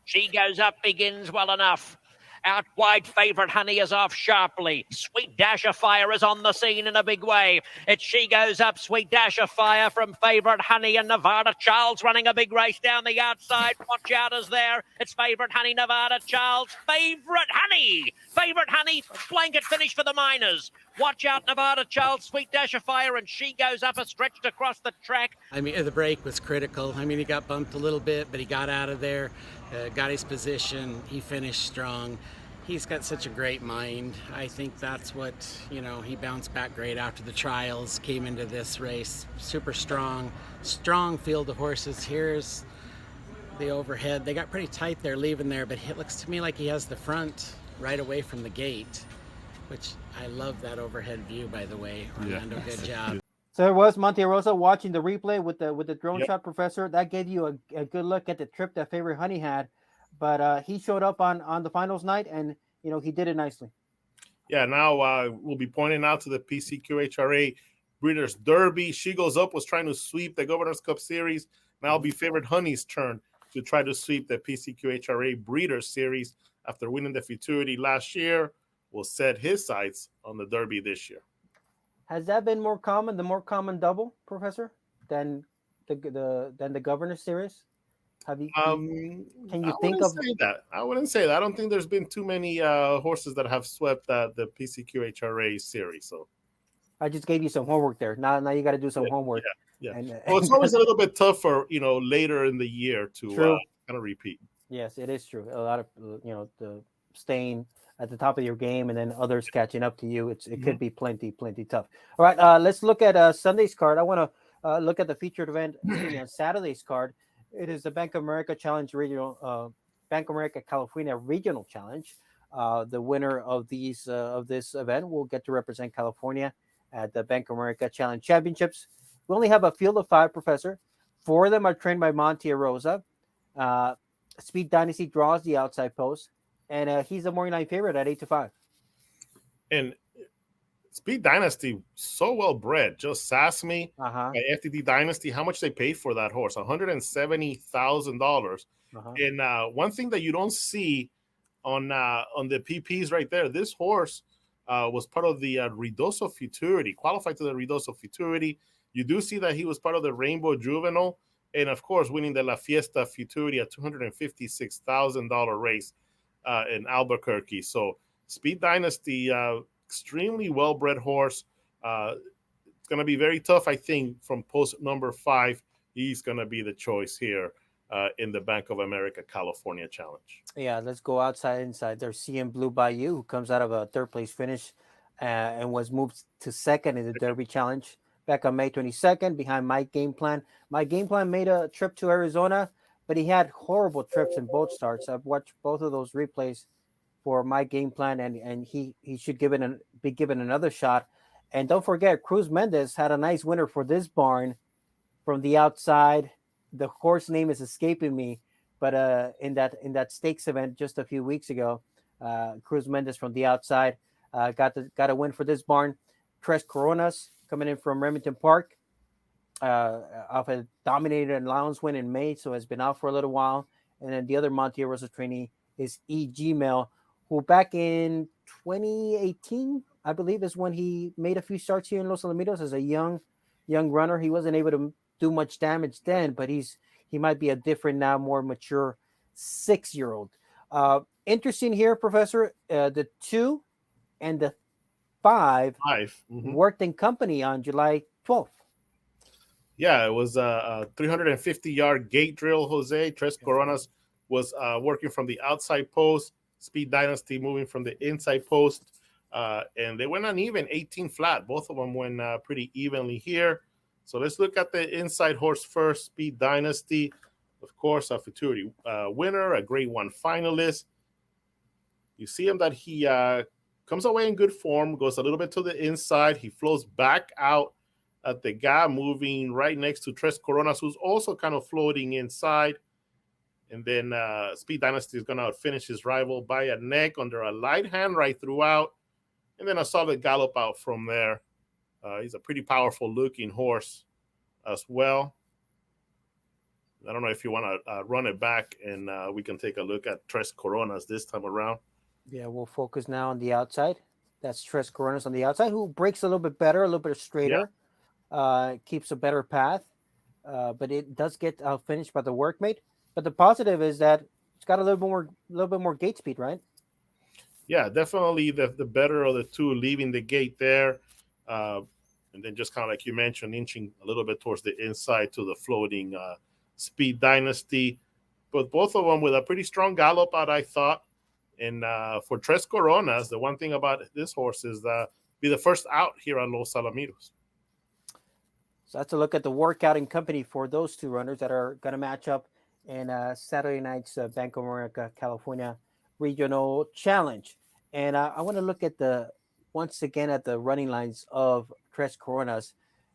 She Goes Up begins well enough. Out wide, Favorite Honey is off sharply. Sweet Dash of Fire is on the scene in a big way. It's She Goes Up, Sweet Dash of Fire from Favorite Honey and Nevada Charles running a big race down the outside. Watch Out is there. It's Favorite Honey, Nevada Charles. Favorite Honey! Favorite Honey, blanket finish for the Miners. Watch Out, Nevada Charles, Sweet Dash of Fire, and She Goes Up, stretched across the track. I mean, the break was critical. I mean, he got bumped a little bit, but he got out of there, got his position. He finished strong. He's got such a great mind. I think that's what, he bounced back great after the trials, came into this race super strong field of horses. Here's the overhead. They got pretty tight there leaving there, but it looks to me like he has the front right away from the gate, which I love that overhead view, by the way. Orlando, good job. So it was Monte Rosa watching the replay with the drone shot, Professor. That gave you a good look at the trip that Favorite Honey had. But he showed up on the finals night, and he did it nicely. Yeah, now we'll be pointing out to the PCQHRA Breeders' Derby. She Goes Up was trying to sweep the Governor's Cup Series. Now it'll be Favorite Honey's turn to try to sweep the PCQHRA Breeders' Series after winning the Futurity last year. Will set his sights on the Derby this year. Has that been more common, the more common double, Professor, than the Governor's Series? Have you? Can you think of that? I wouldn't say that. I don't think there's been too many horses that have swept the PCQHRA series. So I just gave you some homework there. Now you got to do some homework. Yeah. Well, it's always a little bit tougher, later in the year to kind of repeat. Yes, it is true. A lot of the staying at the top of your game and then others catching up to you. It could be plenty tough. All right, let's look at Sunday's card. I want to look at the featured event on Saturday's card. It is the Bank of America Challenge Regional, Bank of America California Regional Challenge. The winner of this event will get to represent California at the Bank of America Challenge Championships. We only have a field of 5, Professor. 4 of them are trained by Monte Rosa. Speed Dynasty draws the outside post, and he's the morning line favorite at 8-5. And Speed Dynasty, so well bred. Just Sass Me by FTD Dynasty. How much they paid for that horse? $170,000. And one thing that you don't see on the PPs right there, this horse was part of the Ruidoso Futurity, qualified to the Ruidoso Futurity. You do see that he was part of the Rainbow Juvenile, and of course winning the La Fiesta Futurity, a $256,000 race in Albuquerque. So Speed Dynasty, extremely well-bred horse. It's going to be very tough, I think, from post number 5. He's going to be the choice here in the Bank of America California Challenge. Yeah, let's go inside. There's CM Blue Bayou, who comes out of a third-place finish and was moved to second in the Derby Challenge back on May 22nd behind My Game Plan. My Game Plan made a trip to Arizona, but he had horrible trips in both starts. I've watched both of those replays for My Game Plan, and he should be given another shot. And don't forget, Cruz Mendez had a nice winner for this barn from the outside. The horse name is escaping me, but in that stakes event just a few weeks ago, Cruz Mendez from the outside got a win for this barn. Tres Coronas coming in from Remington Park off a dominated allowance win in May, so has been out for a little while. And then the other Monterosa trainee is E.G. Mel, who back in 2018, I believe, is when he made a few starts here in Los Alamitos as a young runner. He wasn't able to do much damage then, but he might be a different now, more mature 6-year-old. Interesting here, Professor. The 2 and the 5 worked in company on July 12th. Yeah, it was a 350-yard gate drill, Jose. Tres Coronas was working from the outside post, Speed Dynasty moving from the inside post, and they went uneven, 18 flat. Both of them went pretty evenly here. So let's look at the inside horse first, Speed Dynasty. Of course, a Futurity winner, a Grade 1 finalist. You see him that he comes away in good form, goes a little bit to the inside. He flows back out at the guy moving right next to Tres Coronas, who's also kind of floating inside. And then Speed Dynasty is going to finish his rival by a neck under a light hand right throughout. And then a solid gallop out from there. He's a pretty powerful looking horse as well. I don't know if you want to run it back and we can take a look at Tres Coronas this time around. Yeah, we'll focus now on the outside. That's Tres Coronas on the outside, who breaks a little bit better, a little bit straighter, keeps a better path, but it does get finished by the workmate. But the positive is that it's got a little bit more gate speed, right? Yeah, definitely the better of the two, leaving the gate there. And then just kind of like you mentioned, inching a little bit towards the inside to the floating Speed Dynasty. But both of them with a pretty strong gallop out, I thought. And for Tres Coronas, the one thing about this horse is be the first out here at Los Alamitos. So that's a look at the workout in company for those two runners that are going to match up in Saturday night's Bank of America, California Regional Challenge. And I want to look at once again at the running lines of Tres Coronas,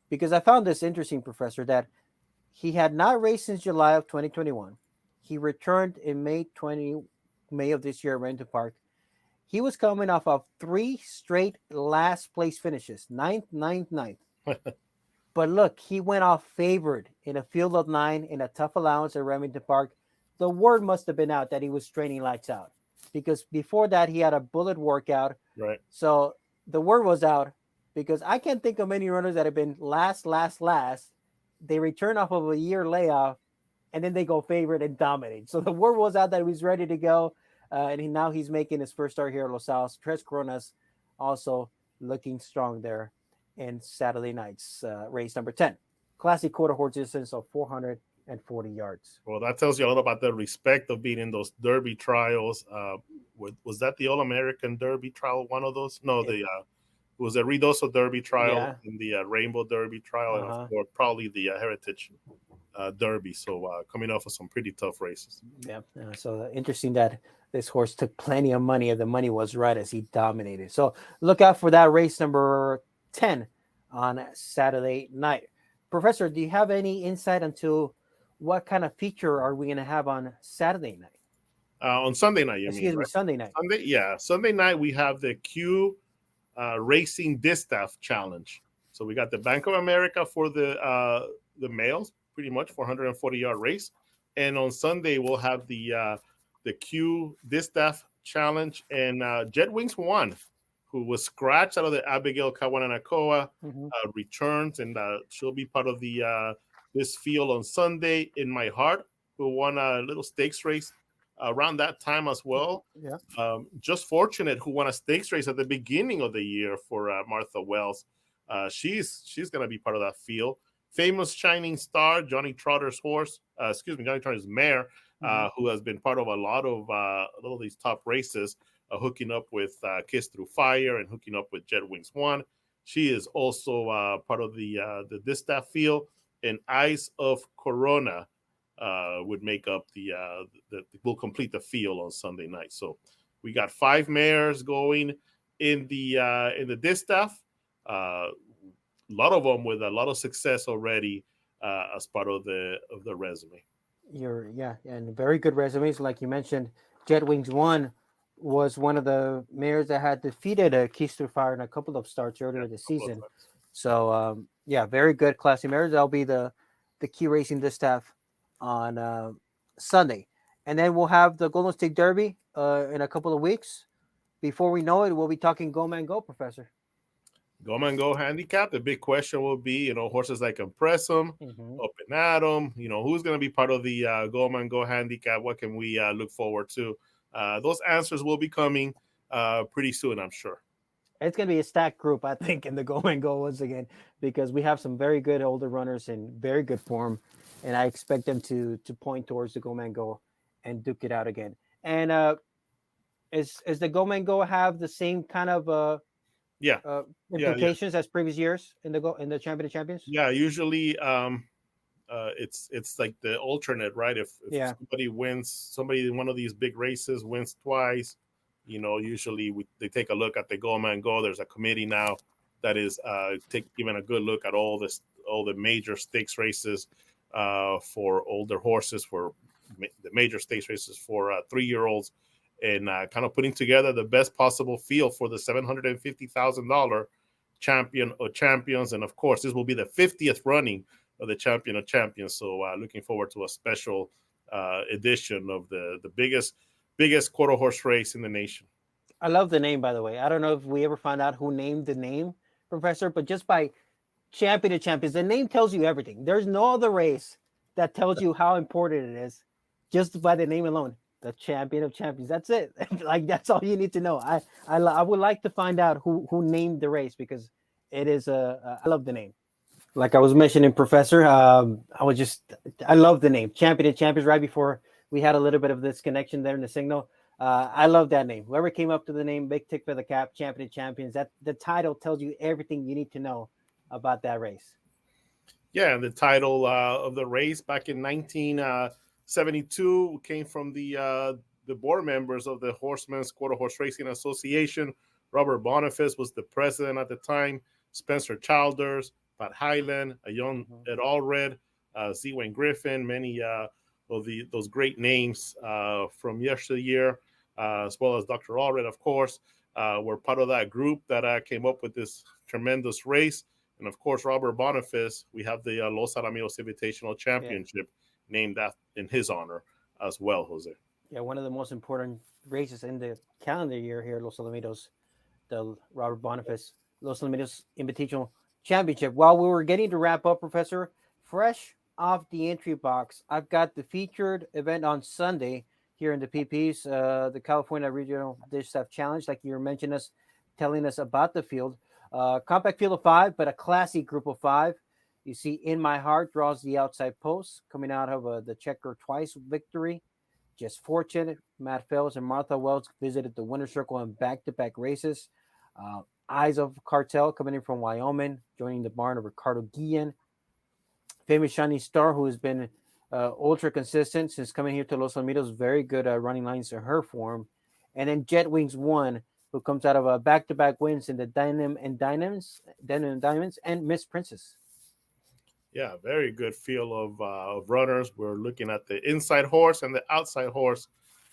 because I found this interesting, Professor, that he had not raced since July of 2021. He returned in May of this year at Remington Park. He was coming off of 3 straight last place finishes, 9th, 9th, 9th. But look, he went off favored in a field of 9 in a tough allowance at Remington Park. The word must have been out that he was training lights out, because before that he had a bullet workout. Right. So the word was out, because I can't think of many runners that have been last. They return off of a year layoff, and then they go favorite and dominate. So the word was out that he was ready to go, and now he's making his first start here at Los Alamitos. Tres Coronas also looking strong there in Saturday night's race number 10. Classic quarter horse distance of 440 yards. Well, that tells you a lot about the respect of being in those Derby trials. Was that the All-American Derby trial, one of those? No, it was a Ruidoso Derby trial and the Rainbow Derby trial, or probably the Heritage Derby. So coming off of some pretty tough races. Yeah. So interesting that this horse took plenty of money, and the money was right as he dominated. So look out for that race number 10 on Saturday night. Professor, do you have any insight into what kind of feature are we going to have on Saturday night? On Sunday night, you mean? Excuse me, right? Sunday night. Sunday night we have the Q Racing Distaff Challenge. So we got the Bank of America for the males, pretty much 440-yard race, and on Sunday we'll have the Q Distaff Challenge, and Jet Wings 1, who was scratched out of the Abigail Kawananakoa, returns, and she'll be part of the this field on Sunday. In My Heart, who won a little stakes race around that time as well. Yeah. Just Fortunate, who won a stakes race at the beginning of the year for Martha Wells. She's going to be part of that field. Famous Shining Star, Johnny Trotter's mare, who has been part of a lot of these top races, hooking up with Kiss Through Fire and hooking up with Jet Wings 1. She is also part of the Distaff field, and Eyes of Corona would make up the will complete the field on Sunday night. So we got 5 mares going in the Distaff. A lot of them with a lot of success already as part of the resume. And very good resumes, like you mentioned. Jet Wings 1 was one of the mares that had defeated a Keys Through Fire in a couple of starts earlier this season. So very good classy mares. That'll be the key racing Distaff on Sunday, and then we'll have the Golden State Derby in a couple of weeks. Before we know it, we'll be talking Go Man Go, Professor. Go Man Go handicap. The big question will be, horses like Impress Them, Up and Atom. Who's going to be part of the Go Man Go handicap? What can we look forward to? Those answers will be coming pretty soon, I'm sure. It's going to be a stacked group, I think, in the Go Man Go once again, because we have some very good older runners in very good form, and I expect them to point towards the Go Man Go and duke it out again. And is the Go Man Go have the same kind of implications as previous years in the Champion of Champions? Yeah, usually it's like the alternate, right? If somebody wins, in one of these big races wins twice, usually they take a look at the Go Man Go. There's a committee now that is giving a good look at all the major stakes races for older horses, for the major stakes races for 3-year-olds, and kind of putting together the best possible field for the $750,000 Champion of Champions. And of course, this will be the 50th running of the Champion of Champions. So looking forward to a special edition of the biggest quarter horse race in the nation. I love the name, by the way. I don't know if we ever found out who named the name, Professor, but just by Champion of Champions, the name tells you everything. There's no other race that tells you how important it is just by the name alone. The Champion of Champions. That's it. That's all you need to know. I would like to find out who named the race, because it is I love the name. Like I was mentioning, Professor, I love the name Champion of Champions. Right before we had a little bit of this connection there in the signal, I love that name. Whoever came up to the name, big tick for the cap, Champion of Champions. That the title tells you everything you need to know about that race. Yeah, and the title of the race back in 1972 came from the board members of the Horsemen's Quarter Horse Racing Association. Robert Boniface was the president at the time. Spencer Childers, Pat Hyland, a young Ed Allred, Z. Wayne Griffin, many of those great names from yesteryear, as well as Dr. Allred, of course, were part of that group that came up with this tremendous race. And of course, Robert Boniface, we have the Los Alamitos Invitational Championship named that in his honor as well, Jose. Yeah, one of the most important races in the calendar year here at Los Alamitos, the Robert Boniface Los Alamitos Invitational Championship. While we were getting to wrap up, Professor, fresh off the entry box, I've got the featured event on Sunday here in the PPs, the California Regional Distaff Challenge, like you were telling us about the field. Compact field of 5, but a classy group of 5. You see In My Heart draws the outside post, coming out of the Checker Twice victory. Just Fortune, Matt Fells, and Martha Wells visited the winner's circle in back-to-back races. Eyes of Cartel coming in from Wyoming, joining the barn of Ricardo Guillen. Famous Shining Star, who has been ultra consistent since coming here to Los Alamitos, very good running lines in her form. And then Jet Wings 1, who comes out of back-to-back wins in the Denim and Diamonds, and Miss Princess. Yeah, very good field of runners. We're looking at the inside horse and the outside horse,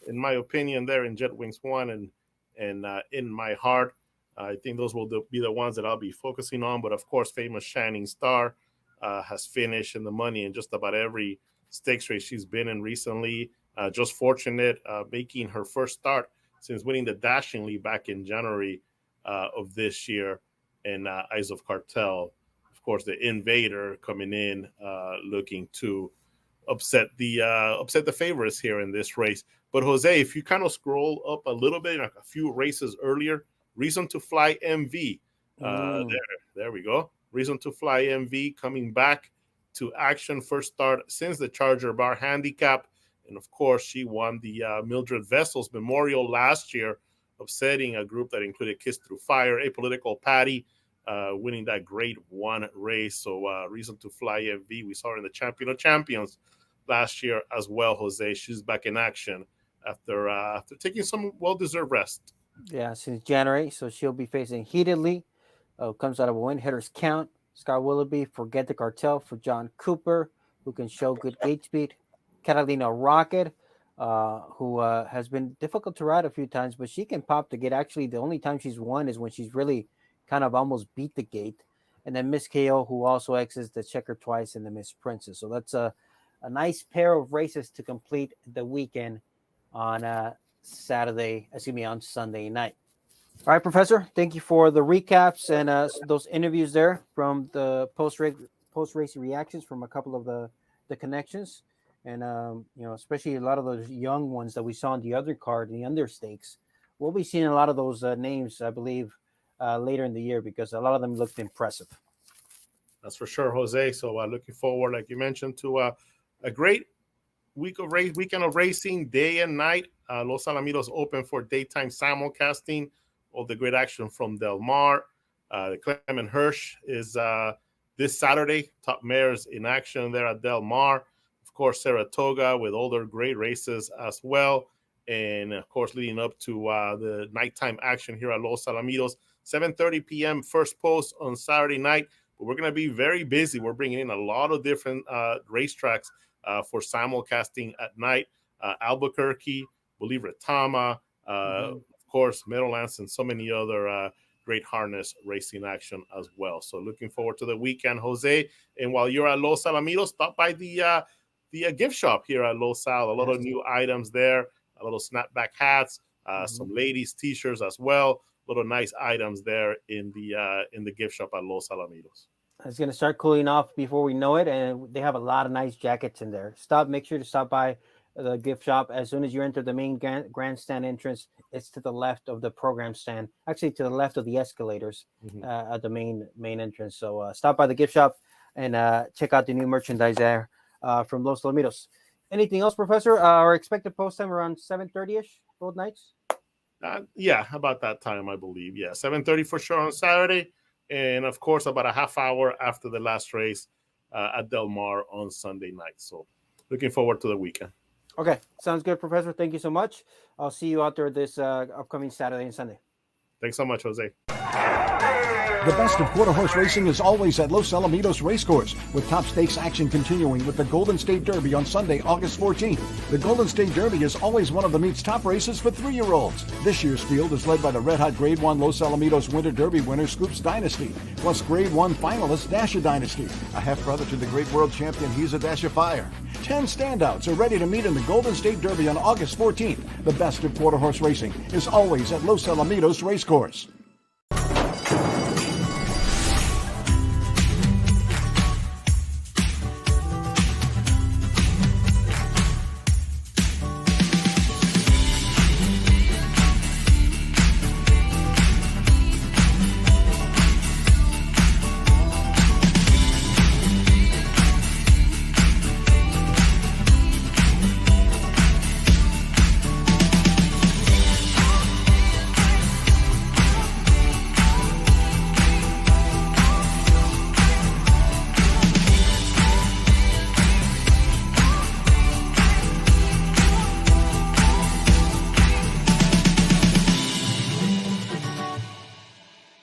in my opinion, there in Jet Wings 1 and In My Heart. I think those will be the ones that I'll be focusing on. But, of course, Famous Shining Star has finished in the money in just about every stakes race she's been in recently. Just Fortunate, making her first start since winning the Dashingly back in January of this year. And Eyes of Cartel, of course, the Invader coming in looking to upset the favorites here in this race. But, Jose, if you kind of scroll up a little bit, like a few races earlier, Reason to Fly MV. There we go. Reason to Fly MV coming back to action, first start since the Charger Bar Handicap. And, of course, she won the Mildred Vessels Memorial last year, upsetting a group that included Kiss Through Fire, Apolitical Patty, winning that Grade 1 race. So reason to fly FV. We saw her in the Champion of Champions last year as well, Jose. She's back in action after taking some well-deserved rest. Yeah, since January. So she'll be facing Heatedly. Comes out of a win. Hitters Count. Scott Willoughby. Forget the Cartel for John Cooper, who can show good gate speed. Catalina Rocket, who has been difficult to ride a few times, but she can pop the gate. Actually, the only time she's won is when she's really kind of almost beat the gate. And then Miss KO, who also exits the checker twice, and the Miss Princess. So that's a nice pair of races to complete the weekend on on Sunday night. All right, Professor, thank you for the recaps and those interviews there from the post-race reactions from a couple of the connections. And, especially a lot of those young ones that we saw on the other card, the understakes. We'll be seeing a lot of those names, I believe, later in the year, because a lot of them looked impressive. That's for sure, Jose. So looking forward, like you mentioned, to a great weekend of racing, day and night. Los Alamitos open for daytime simulcasting of the great action from Del Mar. Clement Hirsch is this Saturday. Top mares in action there at Del Mar. Of course, Saratoga with all their great races as well. And, of course, leading up to the nighttime action here at Los Alamitos. 7:30 p.m. first post on Saturday night. But we're going to be very busy. We're bringing in a lot of different racetracks for simulcasting at night. Albuquerque, believe Retama, of course, Meadowlands, and so many other great harness racing action as well. So looking forward to the weekend, Jose. And while you're at Los Alamitos, stop by the gift shop here at Los Al. A lot of new items there, a little snapback hats, some ladies' t-shirts as well. A lot of nice items there in the gift shop at Los Alamitos. It's going to start cooling off before we know it, and they have a lot of nice jackets in there. Make sure to stop by the gift shop as soon as you enter the main grandstand entrance. It's to the left of the program stand, actually to the left of the escalators at the main entrance. So stop by the gift shop and check out the new merchandise there from Los Alamitos. Anything else, Professor? Our expected post time around 7:30ish both nights. Yeah, about that time, I believe. Yeah, 7:30 for sure on Saturday, and of course about a half hour after the last race at Del Mar on Sunday night. So looking forward to the weekend. Okay, sounds good, Professor. Thank you so much. I'll see you out there this upcoming Saturday and Sunday. Thanks so much, Jose. The best of quarter horse racing is always at Los Alamitos Racecourse, with top stakes action continuing with the Golden State Derby on Sunday, August 14th. The Golden State Derby is always one of the meet's top races for 3-year-olds. This year's field is led by the red-hot Grade 1 Los Alamitos Winter Derby winner Scoops Dynasty, plus Grade 1 finalist Dasha Dynasty, a half-brother to the great world champion He's a Dash of Fire. 10 standouts are ready to meet in the Golden State Derby on August 14th. The best of quarter horse racing is always at Los Alamitos Racecourse.